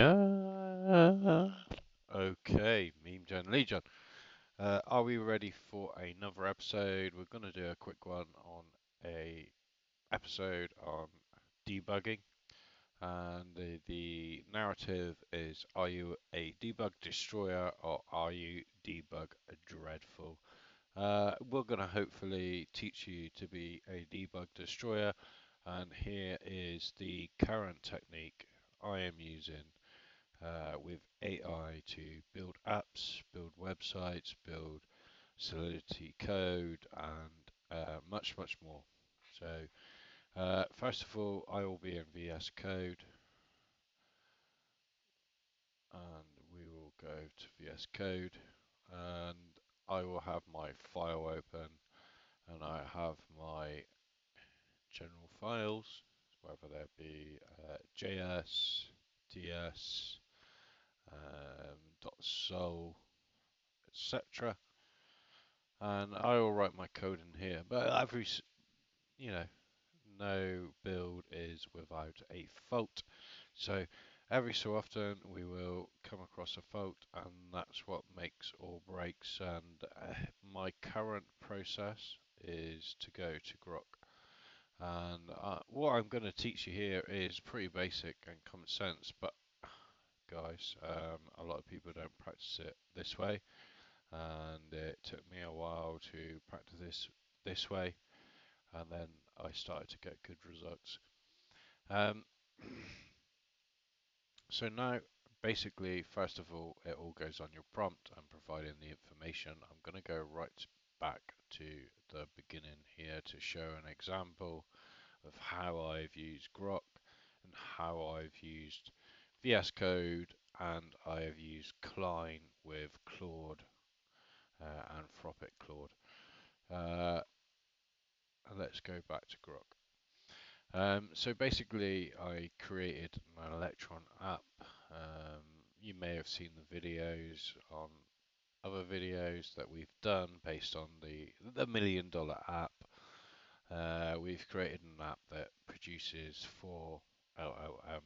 Yeah. Okay, Meme Gen Legion. Are we ready for another episode? We're going to do a quick one on a episode on debugging, and the narrative is: Are you a debug destroyer or are you debug dreadful? We're going to hopefully teach you to be a debug destroyer, and here is the current technique I am using with AI to build apps, build websites, build Solidity code, and much, much more. So, first of all, I will be in VS Code, and we will go to VS Code, and I will have my file open, and I have my general files, whether they be JS, DS, .sol, etc. And I will write my code in here. But you know, no build is without a fault. So every so often we will come across a fault, and that's what makes or breaks. And my current process is to go to GROK. And what I'm going to teach you here is pretty basic and common sense, but guys, a lot of people don't practice it this way, and it took me a while to practice this way, and then I started to get good results. Um, so now, basically, first of all, it all goes on your prompt and providing the information. I'm going to go right back to the beginning here to show an example of how I've used GROK and how I've used VS Code, and I have used CLINE with Claude, Anthropic Claude. Uh, and let's go back to GROK. So basically, I created an Electron app. You may have seen the videos on other videos that we've done based on the $1 million app. We've created an app that produces 4 LLM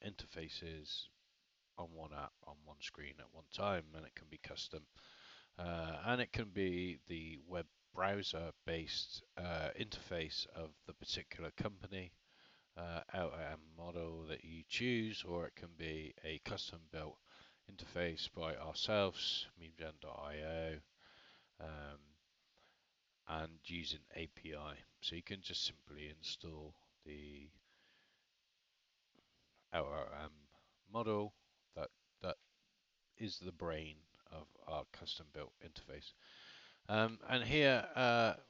interfaces on one app on one screen at one time, and it can be custom, and it can be the web browser based interface of the particular company LLM model that you choose, or it can be a custom built interface by ourselves, memegen.io, um, and using API. So you can just simply install the LLM model that that is the brain of our custom built interface. And here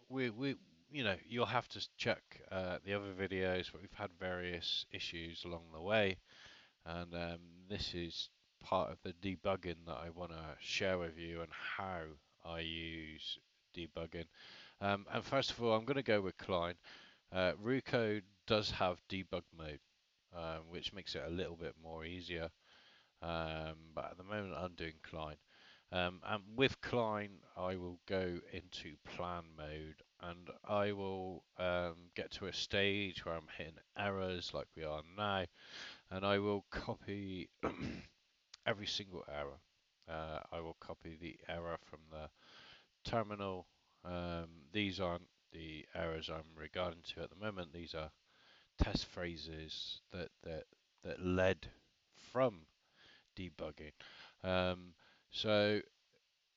we you'll have to check the other videos, but we've had various issues along the way, and this is part of the debugging that I want to share with you and how I use debugging. And first of all, I'm going to go with CLINE. Ruko does have debug mode, which makes it a little bit more easier. But at the moment, I'm doing CLINE. And with CLINE, I will go into plan mode, and I will get to a stage where I'm hitting errors like we are now, and I will copy every single error. I will copy the error from the terminal. These aren't the errors I'm regarding to at the moment. These are test phrases that led from debugging. Um, so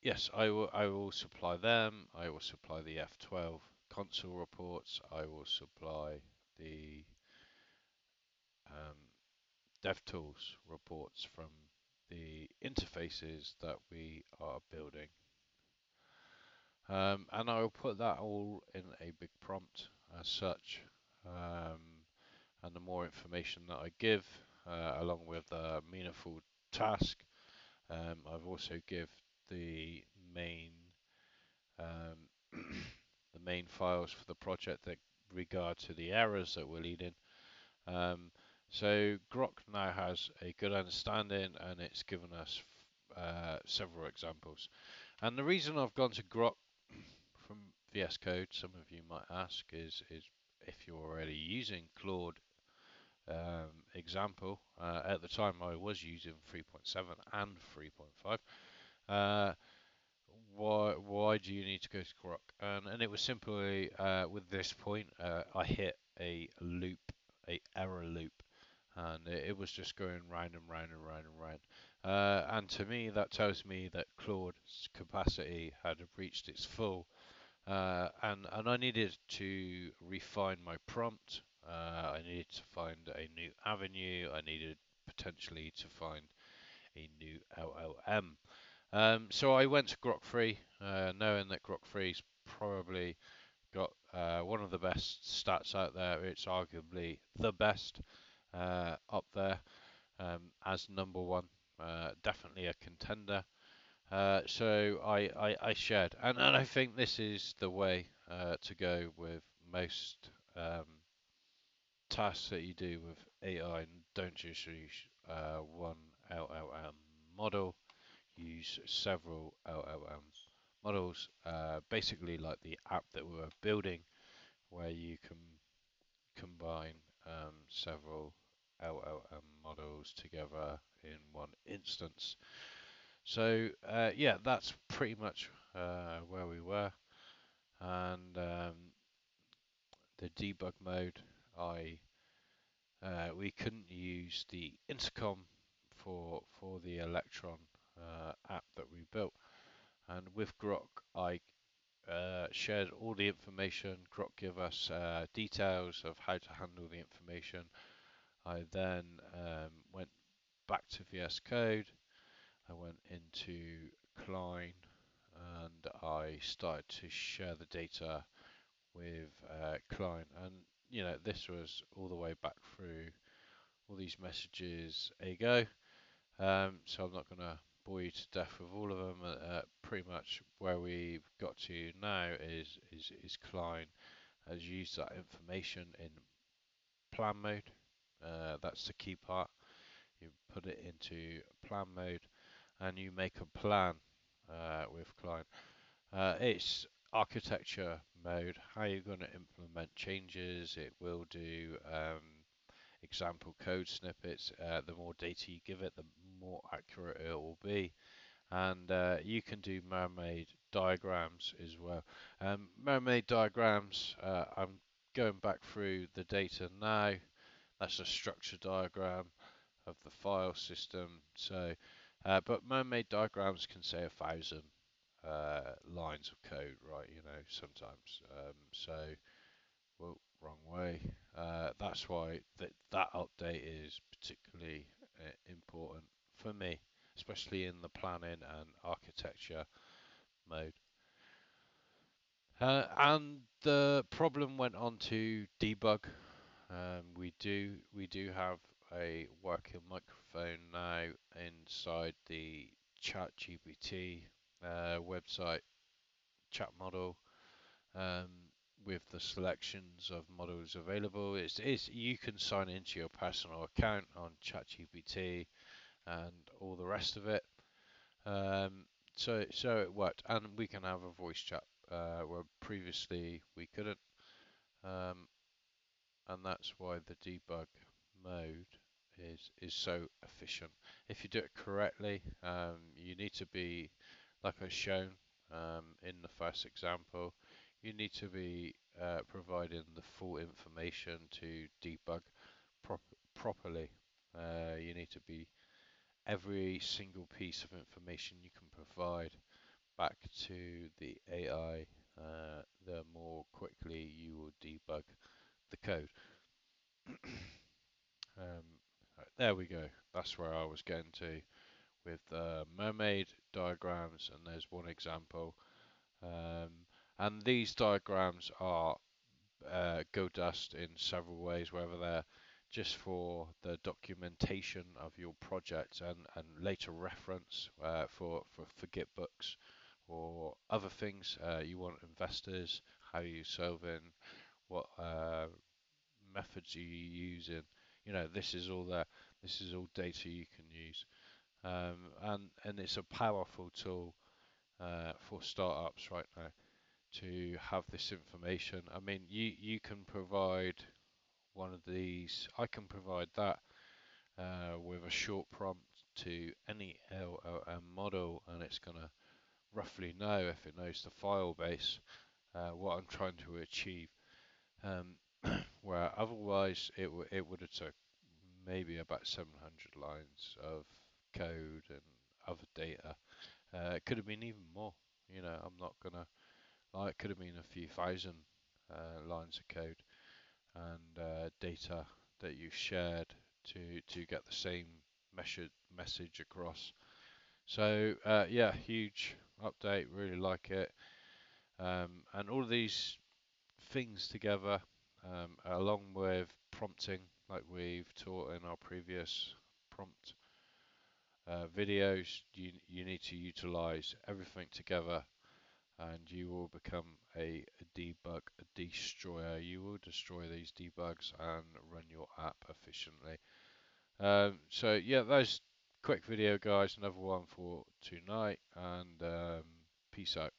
yes, I will supply them. I will supply the F12 console reports. I will supply the um, DevTools reports from the interfaces that we are building. And I will put that all in a big prompt as such. Um, and the more information that I give, along with a meaningful task, I've also give the main um, the main files for the project that regard to the errors that we're leading. Um, so GROK now has a good understanding, and it's given us several examples. And the reason I've gone to GROK from VS Code, some of you might ask, is if you're already using Claude example, at the time I was using 3.7 and 3.5. Uh, why do you need to go to GROK? And it was simply with this point, I hit a loop, a error loop, and it was just going round and round and round and round. And to me, that tells me that Claude's capacity had reached its full, and I needed to refine my prompt. I needed to find a new avenue. I needed potentially to find a new LLM. So I went to GROK 3, knowing that GROK 3's probably got one of the best stats out there. It's arguably the best up there as number one. Definitely a contender. So I shared, and I think this is the way to go with most tasks that you do with AI. Don't just use one LLM model. Use several LLM models, basically like the app that we were building, where you can combine several LLM models together in one instance. So yeah, that's pretty much where we were, and the debug mode. I We couldn't use the intercom for the Electron app that we built, and with GROK, I shared all the information. GROK gave us details of how to handle the information. I then went back to VS Code. I went into CLINE, and I started to share the data with CLINE. And this was all the way back through all these messages ago. So I'm not going to bore you to death with all of them. Pretty much where we've got to now is CLINE has used that information in plan mode. That's the key part. You put it into plan mode and you make a plan with CLINE. It's architecture mode, how you're going to implement changes. It will do example code snippets. The more data you give it, the more accurate it will be. And you can do mermaid diagrams as well. Mermaid diagrams, I'm going back through the data now. That's a structure diagram of the file system. So, but mermaid diagrams can say 1,000 lines of code, right? Sometimes. So, well, wrong way. That's why that update is particularly important for me, especially in the planning and architecture mode. And the problem went on to debug. We do have a working microphone now inside the ChatGPT website chat model, with the selections of models available. It's you can sign into your personal account on ChatGPT and all the rest of it. So it worked, and we can have a voice chat where previously we couldn't. Um, and that's why the debug mode is so efficient. If you do it correctly, you need to be, like I've shown in the first example, you need to be providing the full information to debug properly. You need to be every single piece of information you can provide back to the AI, the more quickly you will debug the code. Um, there we go. That's where I was getting to with mermaid diagrams, and there's one example. And these diagrams are go dust in several ways, whether they're just for the documentation of your project and later reference for Gitbooks or other things. You want investors, how you solving, what methods are you using. This is all there. This is all data you can use, and it's a powerful tool for startups right now to have this information. I mean, you can provide one of these. I can provide that. with a short prompt to any LLM model, and it's going to roughly know, if it knows the file base, what I'm trying to achieve. Where otherwise it would have took maybe about 700 lines of code and other data. It could have been even more. You know, I'm not gonna. It could have been a few thousand lines of code and data that you shared to get the same message across. So yeah, huge update. Really like it. And all of these things together, along with prompting, like we've taught in our previous prompt videos, you need to utilize everything together, and you will become a debug destroyer. You will destroy these debugs and run your app efficiently. So yeah, that's quick video, guys. Another one for tonight, and peace out.